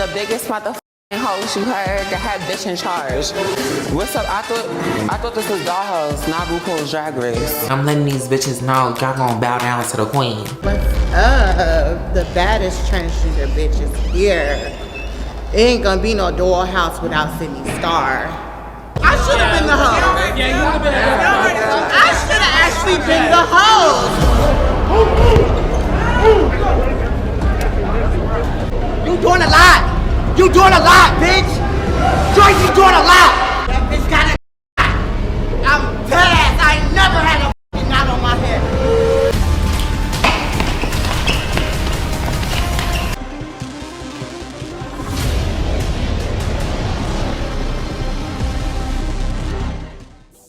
The biggest motherfucking host you heard that had bitch in charge. What's up? I thought this was Dollhouse, not RuPaul's Drag Race. I'm letting these bitches know y'all gonna bow down to the queen. What's up? The baddest transgender bitch is here. It ain't gonna be no Dollhouse without Sydney Star. I should have been the host. Yeah, you would have been the host. I should have actually been the host. You doing a lot. You doing a lot, bitch. Joyce, you doing a lot. That bitch got a I'm dead ass. I ain't never had a f***ing knot on my head.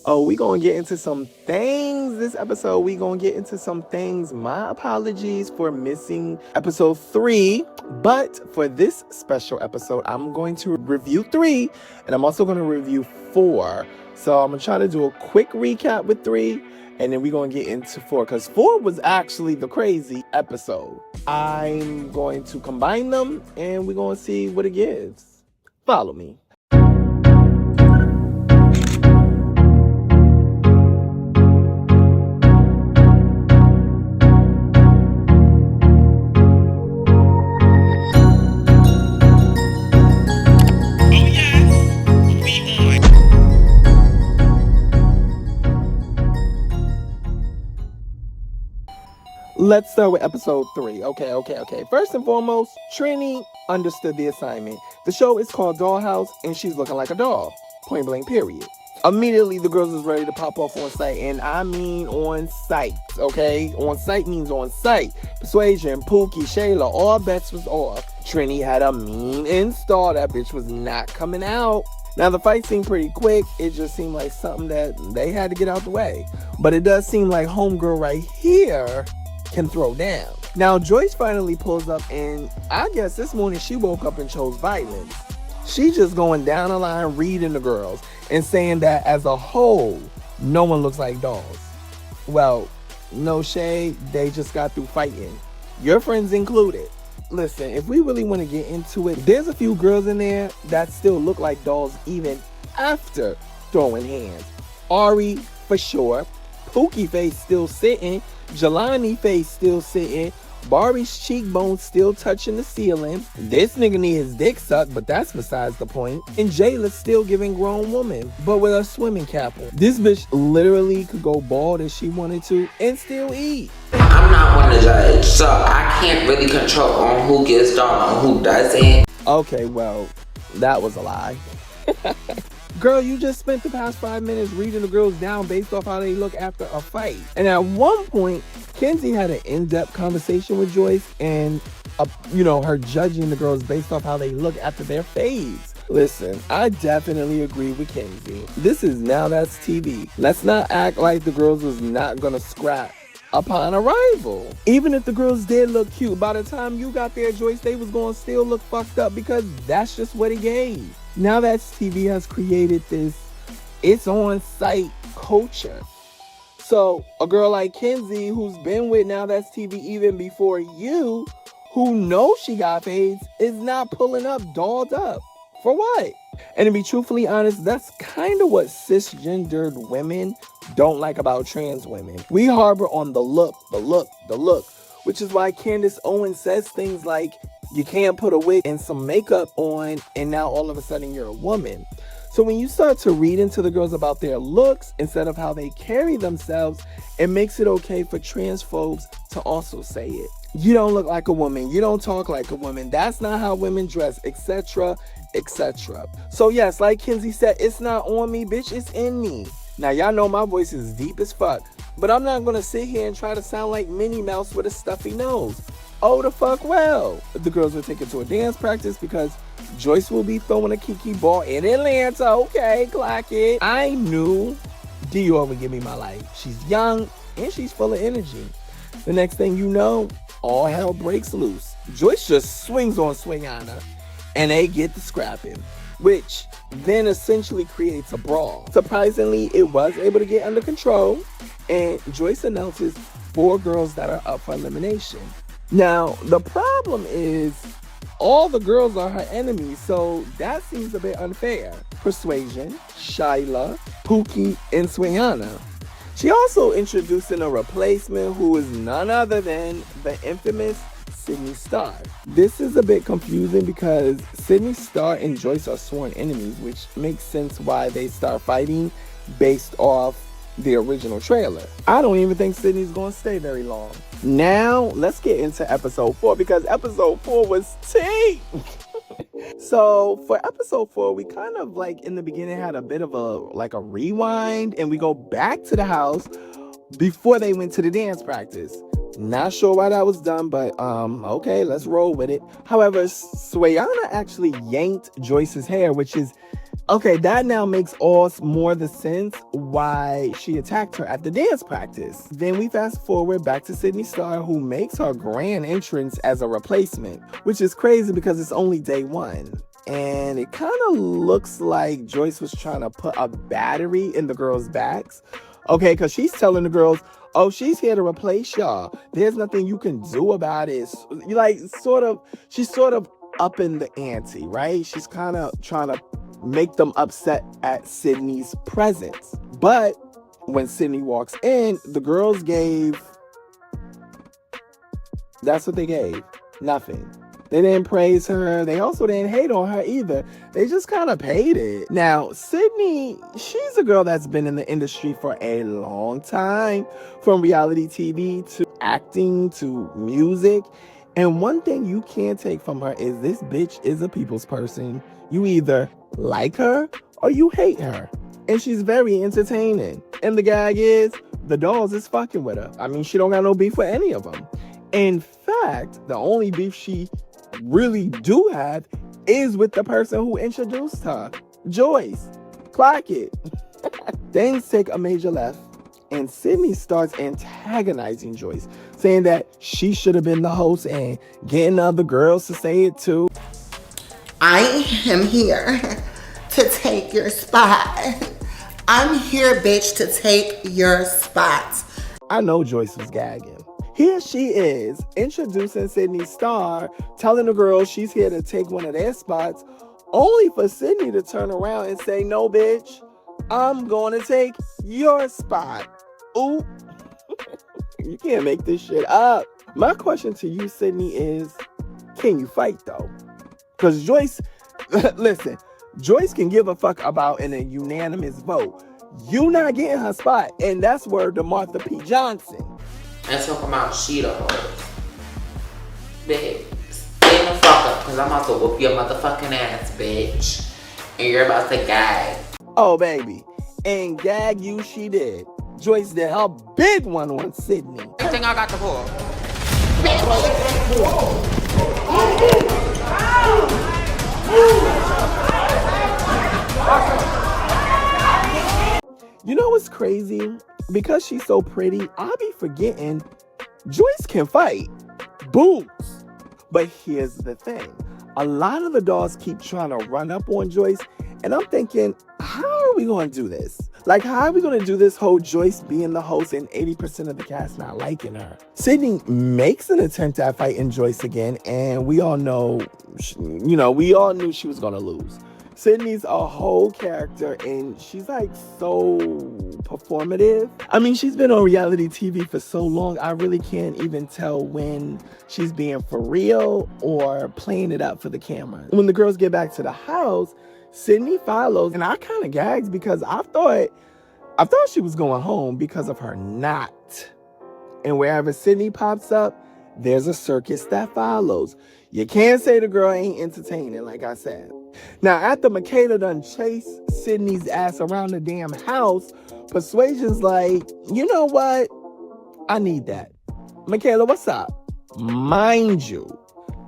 Oh, we gonna get into some things this episode. We gonna get into some things. My apologies for missing episode 3. But for this special episode, I'm going to review 3. And I'm also gonna review 4. So I'm gonna try to do a quick recap with 3. And then we're gonna get into 4. Because 4 was actually the crazy episode. I'm going to combine them. And we're gonna see what it gives. Follow me. Let's start with episode 3. Okay. First and foremost, Trini understood the assignment. The show is called Dollhouse, and she's looking like a doll. Point blank, period. Immediately, the girls is ready to pop off on site, and I mean on site, okay? On site means on site. Persuasion, Pookie, Shayla, all bets was off. Trini had a mean install. That bitch was not coming out. Now, the fight seemed pretty quick. It just seemed like something that they had to get out the way. But it does seem like homegirl right here can throw down. Now, Joyce finally pulls up, and I guess this morning she woke up and chose violence. She just going down the line reading the girls and saying that as a whole, no one looks like dolls. Well, no shade, they just got through fighting. Your friends included. Listen, if we really want to get into it, there's a few girls in there that still look like dolls even after throwing hands. Ari, for sure. Pookie face still sitting. Jelani face still sitting. Barbie's cheekbones still touching the ceiling. This nigga need his dick sucked, but that's besides the point. And Jayla's still giving grown woman, but with a swimming cap on. This bitch literally could go bald if she wanted to and still eat. I'm not one to judge, so I can't really control on who gets down and who doesn't. Okay, well, that was a lie. Girl, you just spent the past 5 minutes reading the girls down based off how they look after a fight. And at one point, Kenzie had an in-depth conversation with Joyce and, her judging the girls based off how they look after their fades. Listen, I definitely agree with Kenzie. This is Now That's TV. Let's not act like the girls was not gonna scrap upon arrival. Even if the girls did look cute, by the time you got there, Joyce, they was gonna still look fucked up because that's just what it gave. Now That's TV has created this it's on site culture. So a girl like Kenzie, who's been with Now That's TV even before you, who knows she got fades, is not pulling up, dolled up. For what? And to be truthfully honest, that's kind of what cisgendered women don't like about trans women. We harbor on the look, which is why Candace Owens says things like, you can't put a wig and some makeup on and now all of a sudden you're a woman. So when you start to read into the girls about their looks instead of how they carry themselves, it makes it okay for transphobes to also say it. You don't look like a woman. You don't talk like a woman. That's not how women dress, etc., etc. So yes, like Kenzie said, it's not on me, bitch, it's in me. Now y'all know my voice is deep as fuck, but I'm not gonna sit here and try to sound like Minnie Mouse with a stuffy nose. Oh, the fuck well. The girls will take it to a dance practice because Joyce will be throwing a kiki ball in Atlanta. Okay, clock it. I knew Dior would give me my life. She's young and she's full of energy. The next thing you know, all hell breaks loose. Joyce just swings on Swayana and they get the scrapping, which then essentially creates a brawl. Surprisingly, it was able to get under control, and Joyce announces 4 girls that are up for elimination. Now, the problem is all the girls are her enemies, so that seems a bit unfair. Persuasion, Shyla, Pookie, and Swayana. She also introducing a replacement who is none other than the infamous Sydney Star. This is a bit confusing because Sydney Star and Joyce are sworn enemies, which makes sense why they start fighting based off the original trailer. I don't even think Sydney's gonna stay very long. Now, let's get into episode 4 because episode 4 was tea. So for episode 4, we kind of like in the beginning had a bit of a rewind, and we go back to the house before they went to the dance practice. Not sure why that was done, but okay, let's roll with it. However, Swayana actually yanked Joyce's hair, which is okay. That now makes all more the sense why she attacked her at the dance practice. Then we fast forward back to Sydney Star, who makes her grand entrance as a replacement, which is crazy because it's only day 1. And it kind of looks like Joyce was trying to put a battery in the girls' backs. Okay, because she's telling the girls, oh, she's here to replace y'all. There's nothing you can do about it. She's sort of upping the ante, right? She's kind of trying to make them upset at Sydney's presence. But when Sydney walks in, the girls that's what they gave. Nothing. They didn't praise her. They also didn't hate on her either. They just kind of paid it. Now, Sydney, she's a girl that's been in the industry for a long time, from reality TV to acting to music. And one thing you can't take from her is this bitch is a people's person. You either like her or you hate her. And she's very entertaining. And the gag is, the dolls is fucking with her. I mean, she don't got no beef with any of them. In fact, the only beef she really do have is with the person who introduced her, Joyce. Clock it. Things take a major left, and Sydney starts antagonizing Joyce, saying that she should have been the host and getting other girls to say it too. I am here to take your spot. I'm here, bitch, to take your spot. I know Joyce was gagging. Here she is, introducing Sydney Star, telling the girls she's here to take one of their spots, only for Sydney to turn around and say, no, bitch, I'm going to take your spot. Ooh. You can't make this shit up. My question to you, Sydney, is, can you fight, though? Because Joyce, listen, Joyce can give a fuck about in a unanimous vote. You not getting her spot, and that's word to Martha P. Johnson. And talking about she the host. Babe, stay the fuck up, because I'm about to whoop your motherfucking ass, bitch. And you're about to gag. Oh, baby. And gag you she did. Joyce did her big one on Sydney. I think I got the ball. You know what's crazy? Because she's so pretty, I be forgetting Joyce can fight. Boobs. But here's the thing. A lot of the dolls keep trying to run up on Joyce, and I'm thinking, how are we going to do this? Like, how are we going to do this whole Joyce being the host and 80% of the cast not liking her? Sydney makes an attempt at fighting Joyce again, and we all know, we all knew she was going to lose. Sydney's a whole character, and she's like so performative. I mean, she's been on reality TV for so long, I really can't even tell when she's being for real or playing it up for the camera. When the girls get back to the house, Sydney follows, and I kind of gagged because I thought she was going home because of her knot. And wherever Sydney pops up, there's a circus that follows. You can't say the girl ain't entertaining, like I said. Now, after Michaela done chased Sydney's ass around the damn house, Persuasion's like, you know what? I need that. Michaela, what's up? Mind you,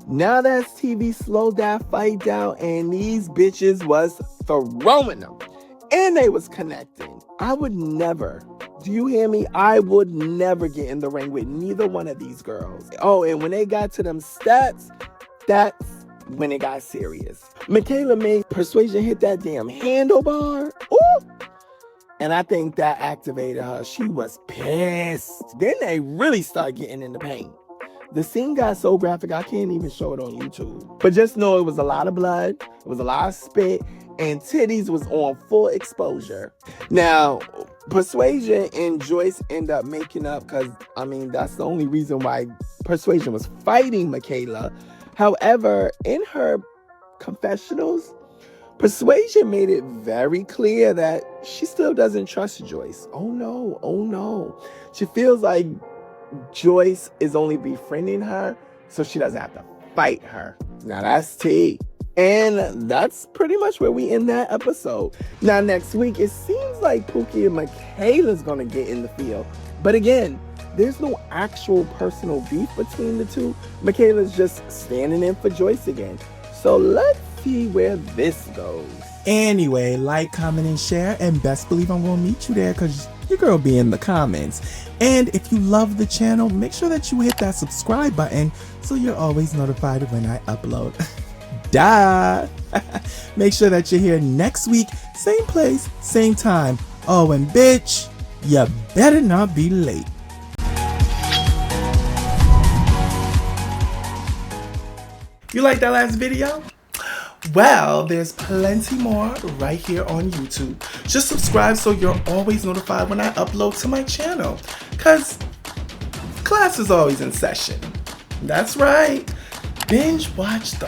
NowThatsTV slowed that fight down, and these bitches was throwing them. And they was connecting. I would never, do you hear me? I would never get in the ring with neither one of these girls. Oh, and when they got to them steps, that's when it got serious. Michaela made Persuasion hit that damn handlebar. Ooh! And I think that activated her. She was pissed. Then they really started getting in the paint. The scene got so graphic, I can't even show it on YouTube. But just know it was a lot of blood, it was a lot of spit, and titties was on full exposure. Now, Persuasion and Joyce end up making up because, I mean, that's the only reason why Persuasion was fighting Michaela. However, in her confessionals, Persuasion made it very clear that she still doesn't trust Joyce. Oh no. She feels like Joyce is only befriending her so she doesn't have to fight her. Now that's tea. And that's pretty much where we end that episode. Now next week, it seems like Pookie and Michaela's gonna get in the field. But again, there's no actual personal beef between the two. Michaela's just standing in for Joyce again. So let's see where this goes. Anyway, like, comment, and share, and best believe I'm gonna meet you there because your girl be in the comments. And if you love the channel, make sure that you hit that subscribe button so you're always notified when I upload. Duh! Make sure that you're here next week, same place, same time. Oh, and bitch, you better not be late. You like that last video? Well, there's plenty more right here on YouTube. Just subscribe so you're always notified when I upload to my channel. Cause class is always in session. That's right. Binge watch the